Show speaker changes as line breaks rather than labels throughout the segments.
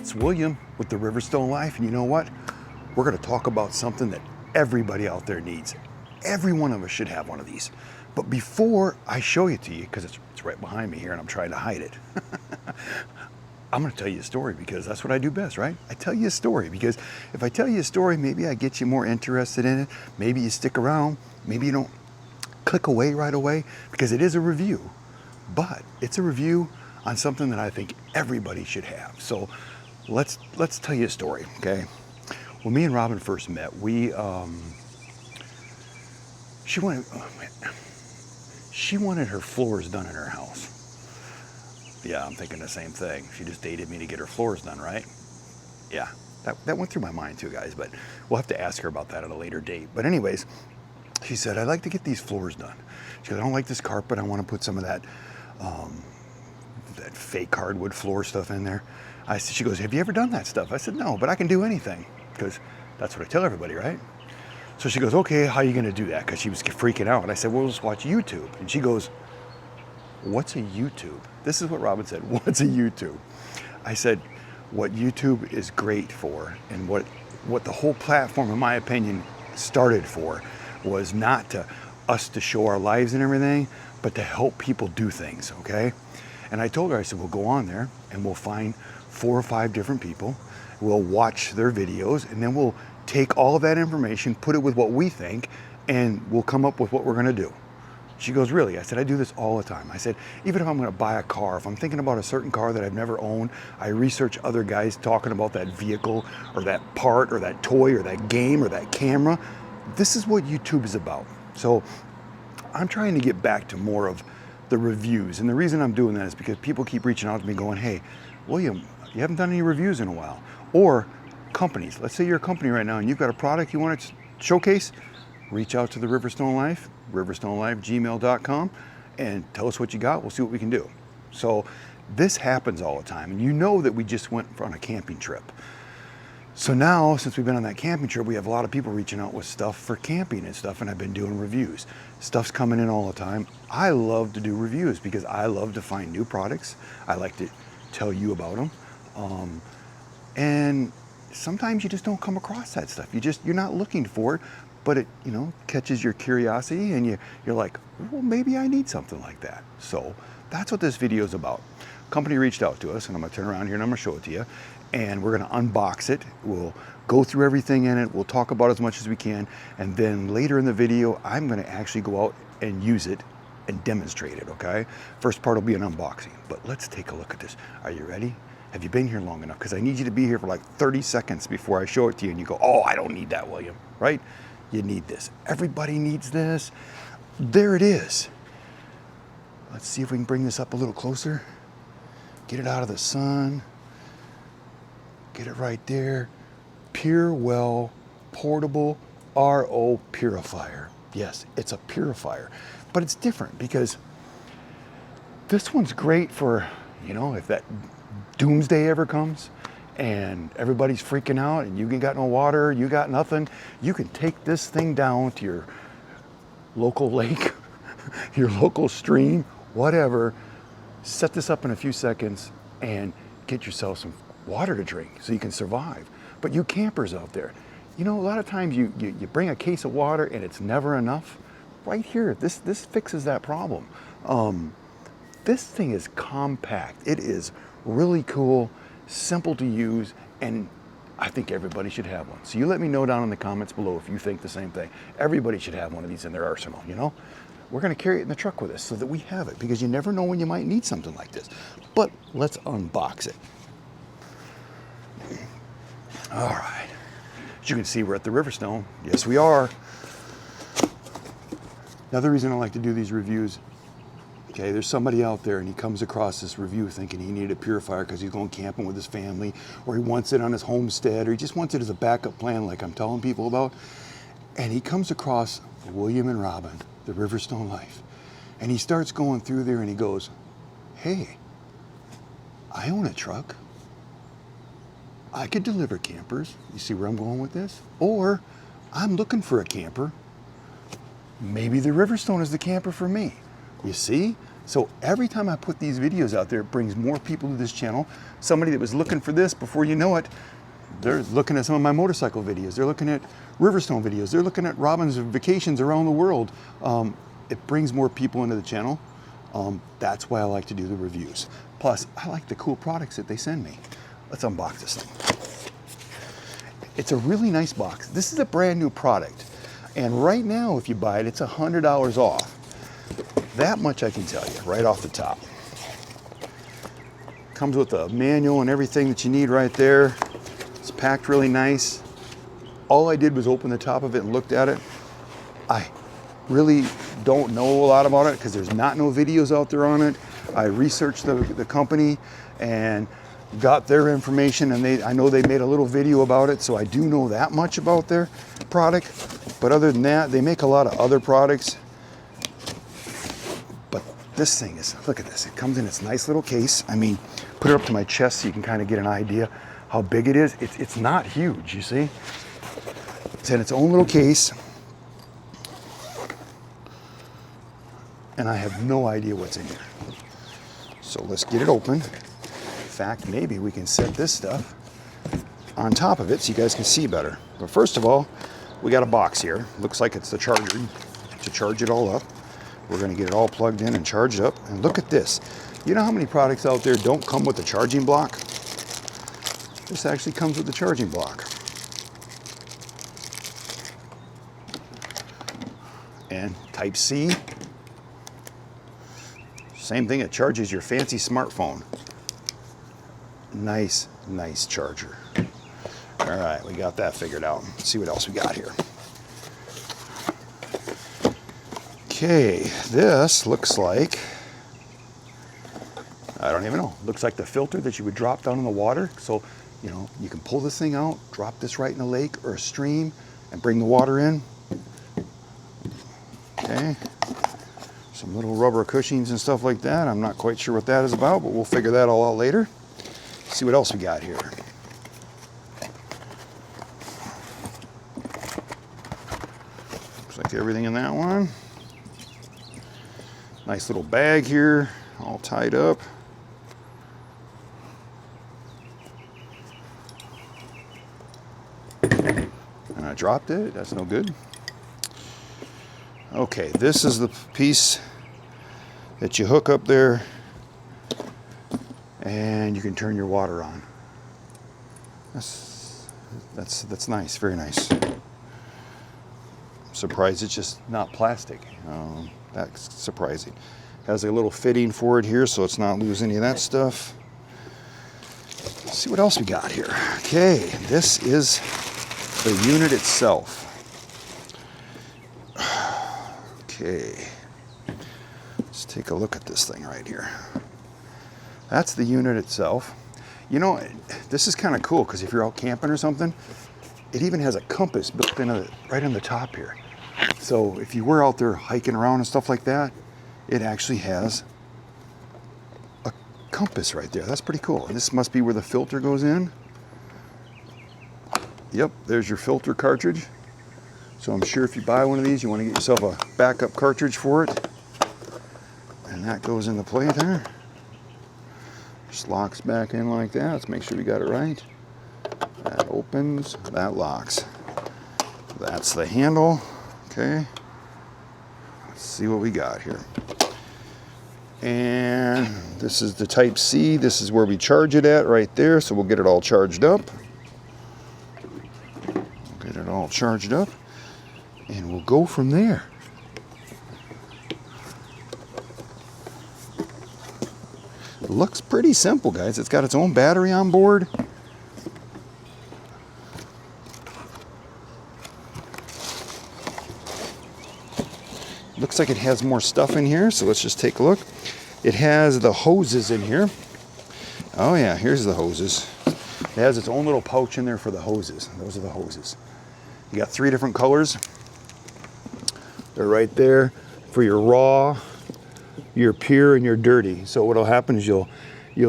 It's William with the Riverstone Life, and you know what? We're going to talk about something that everybody out there needs. Every one of us should have one of these. But before I show it to you, because it's right behind me here and I'm trying to hide it, I'm going to tell you a story because that's what I do best, right? I tell you a story because if I tell you a story, maybe I get you more interested in it. Maybe you stick around. Maybe you don't click away right away because it is a review. But it's a review on something that I think everybody should have. So let's tell you a story, okay? When me and Robin first met, she wanted her floors done in her house. Yeah, I'm thinking the same thing. She just dated me to get her floors done, right? Yeah, that went through my mind too, guys, but we'll have to ask her about that at a later date. But anyways, she said, I'd like to get these floors done. She goes, I don't like this carpet. I want to put some of that fake hardwood floor stuff in there. She goes, have you ever done that stuff? I said, no, but I can do anything because that's what I tell everybody, right? So she goes, okay, how are you going to do that? Because she was freaking out. And I said, well, just watch YouTube. And she goes, what's a YouTube? This is what Robin said. What's a YouTube? I said, what YouTube is great for and what the whole platform, in my opinion, started for was not to us to show our lives and everything, but to help people do things, okay? And I told her, I said, we'll go on there and we'll find 4 or 5 different people. We'll watch their videos and then we'll take all of that information, put it with what we think, and we'll come up with what we're gonna do. She goes, really? I said, I do this all the time. I said, even if I'm gonna buy a car, if I'm thinking about a certain car that I've never owned, I research other guys talking about that vehicle or that part or that toy or that game or that camera. This is what YouTube is about. So I'm trying to get back to more of the reviews. And the reason I'm doing that is because people keep reaching out to me going, hey, William, you haven't done any reviews in a while. Or companies, let's say you're a company right now and you've got a product you want to showcase, reach out to the Riverstone Life, riverstonelife@gmail.com, and tell us what you got. We'll see what we can do. So this happens all the time. And you know that we just went on a camping trip. So now, since we've been on that camping trip, we have a lot of people reaching out with stuff for camping and stuff, and I've been doing reviews. Stuff's coming in all the time. I love to do reviews because I love to find new products. I like to tell you about them. And sometimes you just don't come across that stuff. You're not looking for it, but it, catches your curiosity and you're like, well, maybe I need something like that. So that's what this video is about. Company reached out to us, and I'm gonna turn around here and I'm gonna show it to you. And we're gonna unbox it. We'll go through everything in it. We'll talk about as much as we can. And then later in the video, I'm gonna actually go out and use it and demonstrate it, okay? First part will be an unboxing, but let's take a look at this. Are you ready? Have you been here long enough? Because I need you to be here for like 30 seconds before I show it to you and you go, oh, I don't need that, William, right? You need this. Everybody needs this. There it is. Let's see if we can bring this up a little closer. Get it out of the sun. Get it right there. Purewell Portable RO Purifier. Yes, it's a purifier, but it's different because this one's great for, if that doomsday ever comes and everybody's freaking out and you ain't got no water, you got nothing, you can take this thing down to your local lake, your local stream, whatever, set this up in a few seconds and get yourself some water to drink so you can survive. But you campers out there, a lot of times you bring a case of water and it's never enough. Right here, this fixes that problem. This thing is compact. It is really cool, simple to use, and I think everybody should have one. So you let me know down in the comments below if you think the same thing. Everybody should have one of these in their arsenal, We're gonna carry it in the truck with us so that we have it because you never know when you might need something like this. But let's unbox it. All right, as you can see, we're at the Riverstone. Yes, we are. Another reason I like to do these reviews, okay, there's somebody out there and he comes across this review thinking he needed a purifier because he's going camping with his family, or he wants it on his homestead, or he just wants it as a backup plan like I'm telling people about. And he comes across William and Robin, the Riverstone Life. And he starts going through there and he goes, hey, I own a truck. I could deliver campers. You see where I'm going with this? Or I'm looking for a camper. Maybe the Riverstone is the camper for me. You see? So every time I put these videos out there, it brings more people to this channel. Somebody that was looking for this, before you know it, they're looking at some of my motorcycle videos. They're looking at Riverstone videos. They're looking at Robin's vacations around the world. It brings more people into the channel. That's why I like to do the reviews. Plus, I like the cool products that they send me. Let's unbox this thing. It's a really nice box. This is a brand new product. And right now, if you buy it, it's $100 off. That much I can tell you right off the top. Comes with a manual and everything that you need right there. It's packed really nice. All I did was open the top of it and looked at it. I really don't know a lot about it because there's no videos out there on it. I researched the company and got their information, and I know they made a little video about it, so I do know that much about their product. But other than that, they make a lot of other products. But this thing is, look at this. It comes in its nice little case. I mean, put it up to my chest so you can kind of get an idea how big it is. It's not huge, you see? It's in its own little case. And I have no idea what's in here. So let's get it open. In fact, maybe we can set this stuff on top of it so you guys can see better. But first of all, we got a box here. Looks like it's the charger to charge it all up. We're gonna get it all plugged in and charged up. And look at this. You know how many products out there don't come with a charging block? This actually comes with the charging block. And Type-C. Same thing, it charges your fancy smartphone. Nice, nice charger. All right, we got that figured out. Let's see what else we got here. Okay, this looks like, I don't even know, looks like the filter that you would drop down in the water. So, you know, you can pull this thing out, drop this right in a lake or a stream and bring the water in. Okay. Some little rubber cushions and stuff like that. I'm not quite sure what that is about, but we'll figure that all out later. See what else we got here. Looks like everything in that one. Nice little bag here, all tied up. And I dropped it, that's no good. Okay, this is the piece that you hook up there and you can turn your water on. That's nice, very nice. I'm surprised it's just not plastic. That's surprising. Has a little fitting for it here so it's not losing any of that stuff. Let's see what else we got here. Okay, this is the unit itself. Okay, let's take a look at this thing right here. That's the unit itself. You know, this is kind of cool because if you're out camping or something, it even has a compass built in right on the top here. So if you were out there hiking around and stuff like that, it actually has a compass right there. That's pretty cool. And this must be where the filter goes in. Yep, there's your filter cartridge. So I'm sure if you buy one of these, you want to get yourself a backup cartridge for it. And that goes into play there. Just locks back in like that. Let's make sure we got it right. That opens, that locks. That's the handle. Okay. Let's see what we got here. And this is the Type-C. This is where we charge it at right there. So we'll get it all charged up. Get it all charged up. And we'll go from there. It looks pretty simple, guys. It's got its own battery on board. Looks like it has more stuff in here, so let's just take a look. It has the hoses in here. Oh yeah, here's the hoses. It has its own little pouch in there for the hoses. Those are the hoses. You got 3 different colors. They're right there for your raw, your pure, and your dirty. So what'll happen is you'll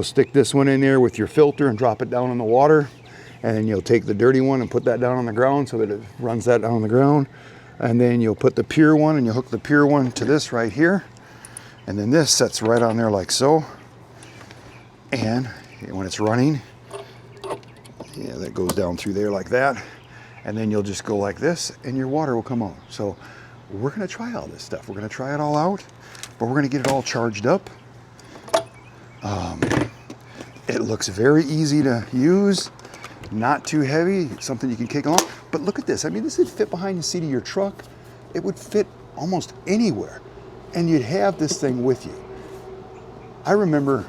stick this one in there with your filter and drop it down in the water, and then you'll take the dirty one and put that down on the ground so that it runs that down on the ground. And then you'll put the pure one and you'll hook the pure one to this right here. And then this sets right on there like so. And when it's running, yeah, that goes down through there like that. And then you'll just go like this and your water will come out. So we're gonna try all this stuff. We're gonna try it all out, but we're gonna get it all charged up. It looks very easy to use, not too heavy, it's something you can kick along. But look at this, I mean, this would fit behind the seat of your truck. It would fit almost anywhere. And you'd have this thing with you. I remember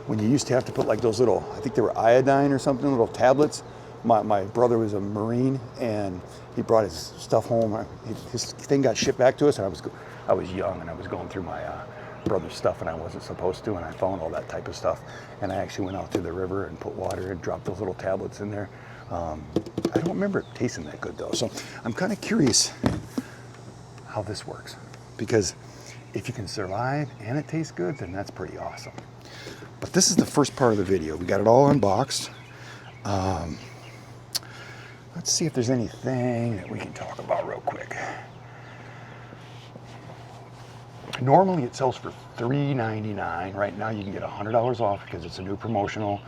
when you used to have to put like those little, I think they were iodine or something, little tablets. My brother was a Marine and he brought his stuff home. His thing got shipped back to us and I was young and I was going through my brother's stuff and I wasn't supposed to, and I found all that type of stuff. And I actually went out to the river and put water and dropped those little tablets in there. I don't remember it tasting that good though. So I'm kind of curious how this works, because if you can survive and it tastes good, then that's pretty awesome. But this is the first part of the video. We got it all unboxed. Let's see if there's anything that we can talk about real quick. Normally it sells for $3.99. Right now you can get $100 off because it's a new promotional.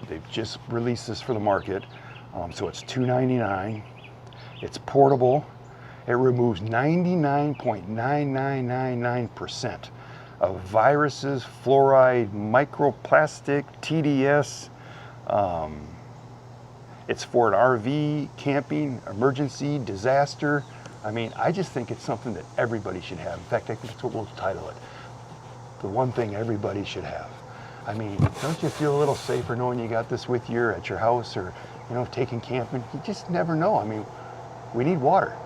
They've just released this for the market. So it's $2.99. It's portable. It removes 99.9999% of viruses, fluoride, microplastic, TDS. It's for an RV, camping, emergency, disaster. I mean, I just think it's something that everybody should have. In fact, I think that's what we'll title it. The one thing everybody should have. I mean, don't you feel a little safer knowing you got this with you or at your house, or, you know, taking camping? You just never know. I mean, we need water.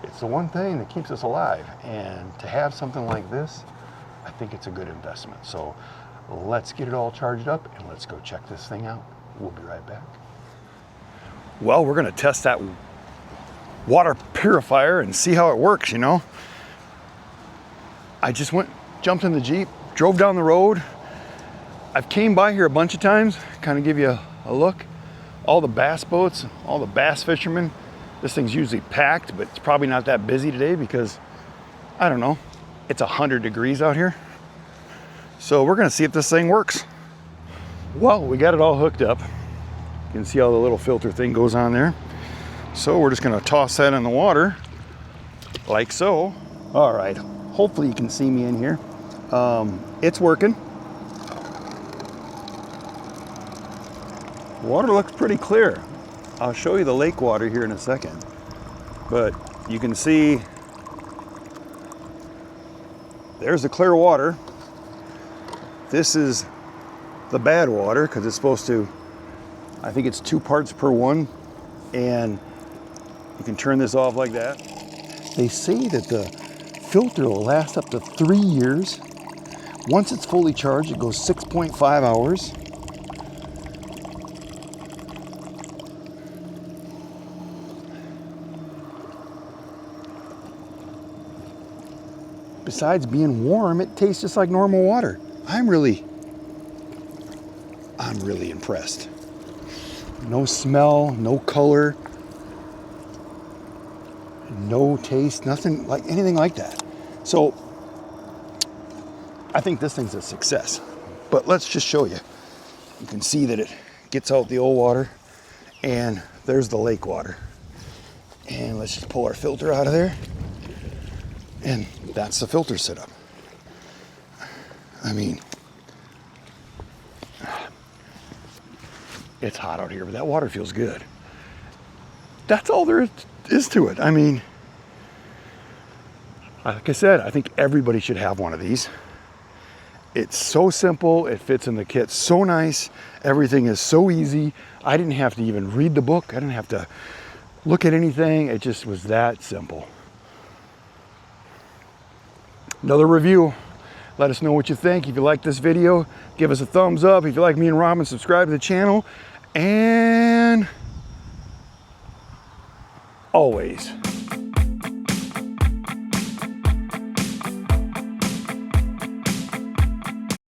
It's the one thing that keeps us alive. And to have something like this, I think it's a good investment. So let's get it all charged up and let's go check this thing out. We'll be right back. Well, we're gonna test that water purifier and see how it works, you know. I just jumped in the Jeep, drove down the road. I've came by here a bunch of times, kind of give you a look. All the bass boats, all the bass fishermen. This thing's usually packed, but it's probably not that busy today because, I don't know, it's 100 degrees out here. So we're gonna see if this thing works. Well, we got it all hooked up. You can see how the little filter thing goes on there. So we're just gonna toss that in the water, like so. All right, hopefully you can see me in here. It's working. Water looks pretty clear. I'll show you the lake water here in a second. But you can see there's the clear water. This is the bad water because it's supposed to, I think it's 2 parts per 1, and you can turn this off like that. They say that the filter will last up to 3 years. Once it's fully charged, it goes 6.5 hours. Besides being warm, it tastes just like normal water. I'm really impressed. No smell, no color, no taste, nothing like anything like that. So I think this thing's a success. But let's just show you. You can see that it gets out the old water, and there's the lake water. And let's just pull our filter out of there. And that's the filter setup. I mean, it's hot out here, but that water feels good. That's all there is to it. I mean, like I said, I think everybody should have one of these. It's so simple, it fits in the kit so nice, everything is so easy. I didn't have to even read the book, I didn't have to look at anything, it just was that simple. Another review. Let us know what you think. If you like this video, give us a thumbs up. If you like me and Robin, subscribe to the channel. And always